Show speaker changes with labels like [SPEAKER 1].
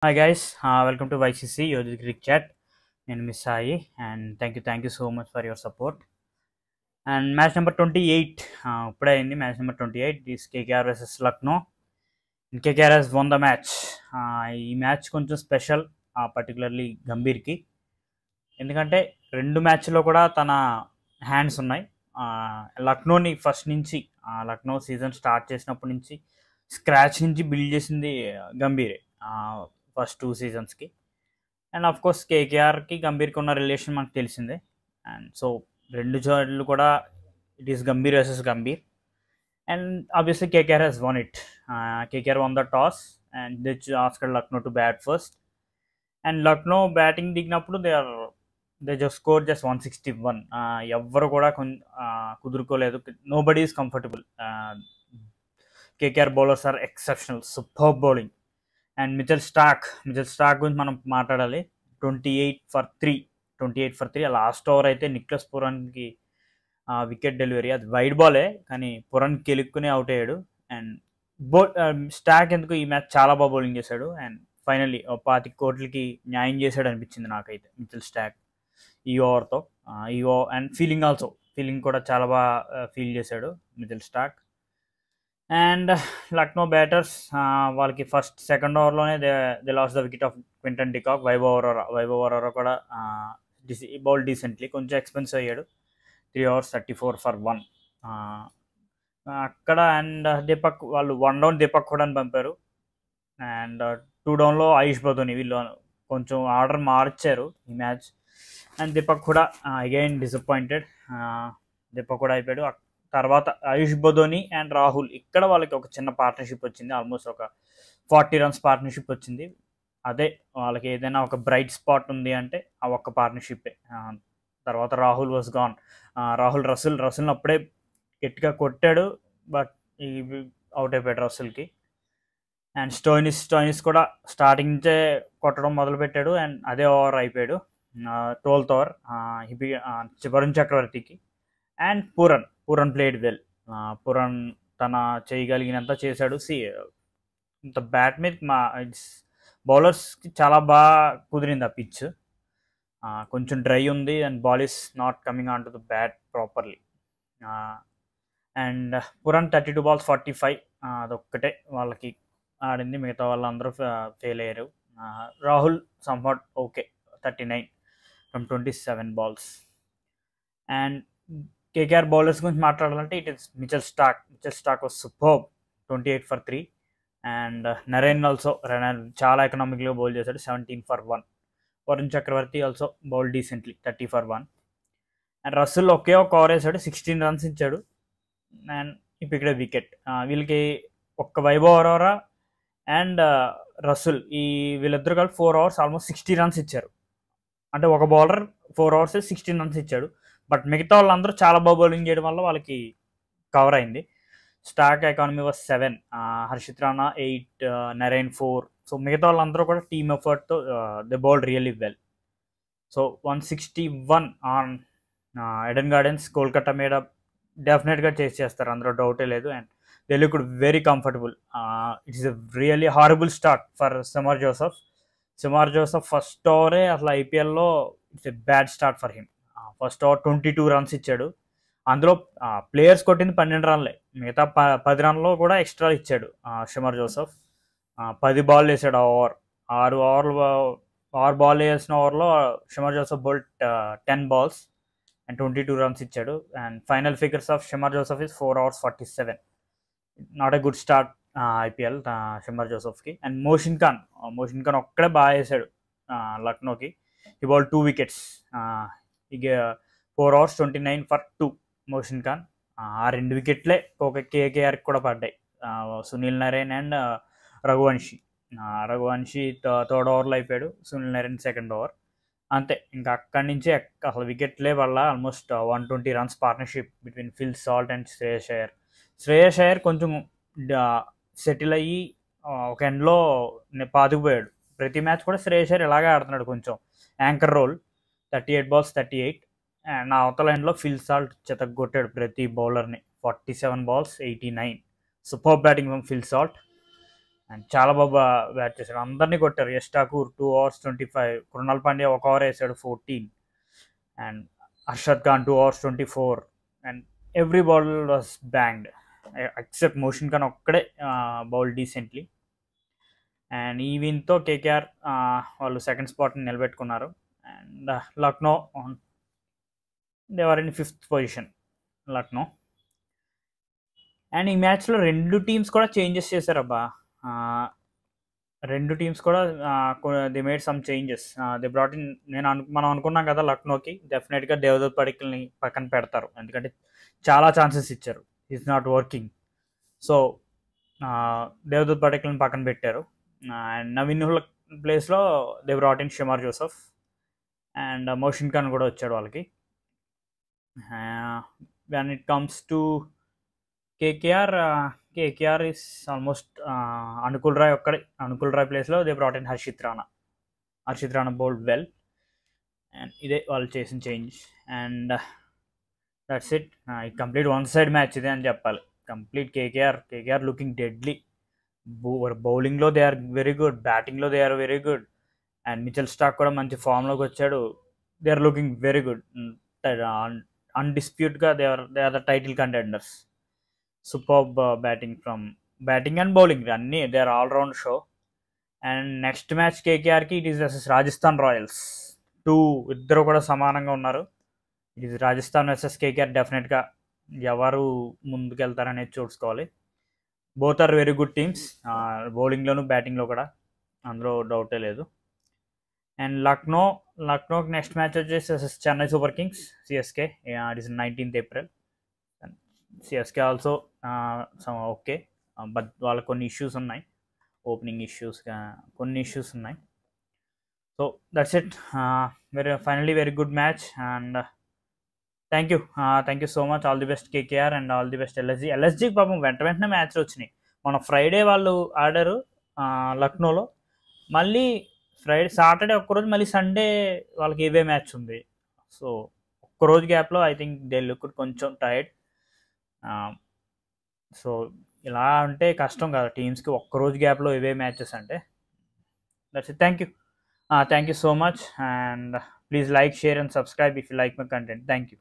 [SPEAKER 1] Hi guys, welcome to YCC Yogi Cricket Chat. నేను miss Sai and thank you so much for your support. And match number 28 ఇప్పుడే అయింది. Match number 28 this KKR versus Lucknow. KKR has won the match. ఈ match కొంచెం special, particularly గంభీర్కి, ఎందుకంటే రెండు మ్యాచ్లో కూడా తన హ్యాండ్స్ ఉన్నాయి. లక్నోని ఫస్ట్ నుంచి, లక్నో సీజన్ స్టార్ట్ చేసినప్పటి నుంచి స్క్రాచ్ నుంచి బిల్డ్ చేసింది గంభీరే ఫస్ట్ 2 సీజన్స్కి. అండ్ ఆఫ్ కోర్స్ కేకేఆర్కి గంభీర్కి ఉన్న రిలేషన్ మనకు తెలిసిందే. అండ్ సో రెండు జోడ్లు కూడా it is Gambhir versus Gambhir. And obviously KKR has won it. KKR won the toss and they asked Lucknow to bat first. And Lucknow batting దిగినప్పుడు దే జస్ట్ స్కోర్ జస్ట్ 161. ఎవ్వరు కూడా కుదురుకోలేదు. Nobody is comfortable. KKR bowlers are exceptional, super bowling. And Mitchell Starc గురించి మనం మాట్లాడాలి. 28 for 3. Last over అయితే Nicholas పురాన్కి wicket delivery, అది wide బాలే కానీ పురాన్ కెలుక్కుని అవుట్ అయ్యాడు. అండ్ స్టార్క్ ఎందుకు ఈ మ్యాచ్ చాలా బాగా బౌలింగ్ చేశాడు. అండ్ ఫైనల్లీ 25 కోట్లకి న్యాయం చేశాడు అనిపించింది నాకైతే మిచెల్ స్టార్క్ ఈ ఓవర్తో. అండ్ ఫీలింగ్ కూడా చాలా బాగా ఫీల్ చేశాడు Mitchell Starc. And Lucknow batters, వాళ్ళకి సెకండ్ ఓవర్లోనే they lost the wicket of Quinton de Kock. Vaibhav Arora కూడా బౌల్ డీసెంట్లీ, కొంచెం ఎక్స్పెన్సివ్ అయ్యాడు. 3 overs 34 for 1 అక్కడ. అండ్ దీపక్ వాళ్ళు 1 down దీపక్ కూడా పంపారు. అండ్ 2 downలో ఆయుష్ బదోని. వీళ్ళు కొంచెం ఆర్డర్ మార్చారు ఈ మ్యాచ్. అండ్ దీపక్ కూడా అగైన్ డిసప్పాయింటెడ్. దీపక్ కూడా అయిపోయాడు. తర్వాత ఆయుష్ బదోని అండ్ రాహుల్, ఇక్కడ వాళ్ళకి ఒక చిన్న పార్ట్నర్షిప్ వచ్చింది. ఆల్మోస్ట్ ఒక 40 runs పార్ట్నర్షిప్ వచ్చింది. అదే వాళ్ళకి ఏదైనా ఒక బ్రైట్ స్పాట్ ఉంది అంటే ఆ ఒక్క పార్ట్నర్షిప్పే. తర్వాత రాహుల్ వాజ్ గాన్. రసల్ని అప్పుడే గట్టిగా కొట్టాడు, బట్ అవుట్ అయిపోయాడు రసల్కి. అండ్ స్టోయినిస్ కూడా స్టార్టింగ్ నుంచే కొట్టడం మొదలుపెట్టాడు. అండ్ అదే ఓవర్ అయిపోయాడు, 12th over వరుణ్ చక్రవర్తికి. And Pooran played well. Pooran తన చేయగలిగినంత చేశాడు. ఇంత బ్యాట్ మీద బౌలర్స్కి చాలా బాగా కుదిరింది ఆ పిచ్. కొంచెం డ్రై ఉంది and ball is not coming on to the bat properly. And Pooran 32 balls 45, అదొక్కటే వాళ్ళకి ఆడింది. మిగతా వాళ్ళందరూ ఫెయిల్ అయ్యారు. Rahul somewhat okay, 39 from 27 balls. And KKR bowlers గురించి మాట్లాడాలంటే it is Mitchell Starc was superb, 28 for 3. And Narine చాలా ఎకనామిక్గా బౌల్ చేశాడు, 17 for 1. Varun Chakravarthy also bowl decently, 30 for 1. And Russell ఒకే ఒక ఓవర్ వేసాడు, 16 runs ఇచ్చాడు. అండ్ ఇప్పుడు ఇక్కడ వికెట్. వీళ్ళకి ఒక్క వైభవ్ అరోరా అండ్ రసల్, వీళ్ళిద్దరు కలిపి 4 overs ఆల్మోస్ట్ 60 runs ఇచ్చారు. అంటే ఒక బౌలర్ 4 overs 16 runs ఇచ్చాడు. బట్ మిగతా వాళ్ళందరూ చాలా బాగా బౌలింగ్ చేయడం వల్ల వాళ్ళకి కవర్ అయింది. Starc economy was 7, Harshit Rana 8, Narine 4. So మిగతా వాళ్ళందరూ కూడా టీమ్ ఎఫర్ట్తో they bowled really well. So 161 on Eden Gardens. Kolkata మీద డెఫినెట్గా చేస్తారు, అందులో డౌటే లేదు. And they looked very comfortable. It's a really horrible start for Shamar Joseph first ఓవరే అసలు ఐపీఎల్లో it's a bad start for him. First over 22 runs ఇచ్చాడు. అందులో ప్లేయర్స్ కొట్టింది 12 runs, మిగతా 10 runs కూడా ఎక్స్ట్రా ఇచ్చాడు షమర్ జోసెఫ్. 10 balls వేసాడు ఆ ఓవర్. 6 balls వేసిన ఓవర్లో Shamar Joseph bowled 10 balls and 22 runs ఇచ్చాడు. And final figures of Shamar Joseph is 4 hours 47. Not a good start IPL Shamar జోసెఫ్కి. అండ్ మోషిన్ ఖాన్ ఒక్కడే బాగా వేసాడు లక్నోకి. He bowled 2 wickets. ఇక 4 hours 29 for 2 మోషిన్ ఖాన్. ఆ 2 wickets ఒక కేకేఆర్కి కూడా పడ్డాయి. సునీల్ నరేన్ అండ్ రఘువంశీ థర్డ్ ఓవర్లో అయిపోయాడు, సునీల్ నరేన్ సెకండ్ ఓవర్. అంతే, ఇంకా అక్కడి నుంచి అసలు వికెట్లే వల్ల almost 120 runs partnership between Phil Salt and Shreyas Iyer కొంచెం సెటిల్ అయ్యి ఒక ఎండ్లో పాతుకుపోయాడు. ప్రతి మ్యాచ్ కూడా శ్రేయస్ అయ్యర్ ఇలాగే ఆడుతున్నాడు, కొంచెం యాంకర్ రోల్. 38 balls 38. అండ్ నా అవతల ఎండ్లో ఫిల్ సాల్ట్ చెతగొట్టాడు ప్రతి బౌలర్ని, 47 balls 89. Super batting from Phil Salt. And చాలా బాగా బ్యాట్ చేశాడు, అందరినీ కొట్టారు. యష్ ఠాకూర్ 2 overs 25, కృణాల్ పాండ్యా 1 over వేసాడు 14, and Arshad Khan 2 overs 24, and every ball was banged except Mohsin Khan ఒక్కడే బౌల్ డీసెంట్లీ. అండ్ ఈ విన్తో కేకేఆర్ వాళ్ళు సెకండ్ స్పాట్ని నిలబెట్టుకున్నారు. And Lucknow they were in 5th position, Lucknow. And ఈ మ్యాచ్లో 2 టీమ్స్ కూడా చేంజెస్ చేశారబ్బా. 2 టీమ్స్ కూడా they made some changes. They brought in, మనం అనుకున్నాం కదా లక్నోకి డెఫినెట్గా దేవదత్ పడికల్ని పక్కన పెడతారు, ఎందుకంటే చాలా ఛాన్సెస్ ఇచ్చారు, is not working. So Devdutt పడికల్ని పక్కన పెట్టారు. అండ్ నవీన్ ఉల్ ప్లేస్లో they brought in Shamar Joseph, and Mohsin Khan కూడా వచ్చాడు వాళ్ళకి. When it comes to KKR is almost Anukul Roy ప్లేస్లో they brought in Harshit Rana bowled well. And ఇదే వాళ్ళు చేసిన change. And that's it. Complete one side match ఇదే అని చెప్పాలి. Complete KKR looking deadly. బౌలింగ్లో దే ఆర్ వెరీ గుడ్, బ్యాటింగ్లో they are very good. And Mitchell Starc కూడా మంచి ఫామ్లోకి వచ్చాడు. They are looking very good. అన్డిస్ప్యూట్గా they are the title contenders. Superb batting and bowling అన్నీ, they are all round show. And next match కేకేఆర్కి it is versus Rajasthan Royals. ఇద్దరు కూడా సమానంగా ఉన్నారు. It is Rajasthan versus KKR. డెఫినెట్గా ఎవరు ముందుకెళ్తారనేది చూసుకోవాలి. Both are very good teams, బౌలింగ్లోను బ్యాటింగ్లో కూడా, అందులో డౌటే లేదు. అండ్ లక్నో నెక్స్ట్ మ్యాచ్ వచ్చేసి Chennai Super Kings, CSK. It is 19th April. CSK also okay, but వాళ్ళకి కొన్ని ఇష్యూస్ ఉన్నాయి, ఓపెనింగ్ ఇష్యూస్, కొన్ని ఇష్యూస్ ఉన్నాయి. So that's it. Finally very good match. And thank you so much. All the best KKR and all the best ఎల్ఎస్జీకి పాపం వెంటనే మ్యాచ్లు వచ్చినాయి. మన ఫ్రైడే వాళ్ళు ఆడారు లక్నోలో, మళ్ళీ సాటర్డే ఒక్కరోజు, మళ్ళీ సండే వాళ్ళకి ఏవే మ్యాచ్ ఉంది. సో ఒక్కరోజు గ్యాప్లో ఐ థింక్ దే లుక్ కొంచెం టైర్డ్. సో ఇలా అంటే కష్టం కదా టీమ్స్కి, ఒక్కరోజు గ్యాప్లో ఇవే మ్యాచెస్ అంటే. That's it. Thank you so much. And please like, share and subscribe if you like my content. Thank you.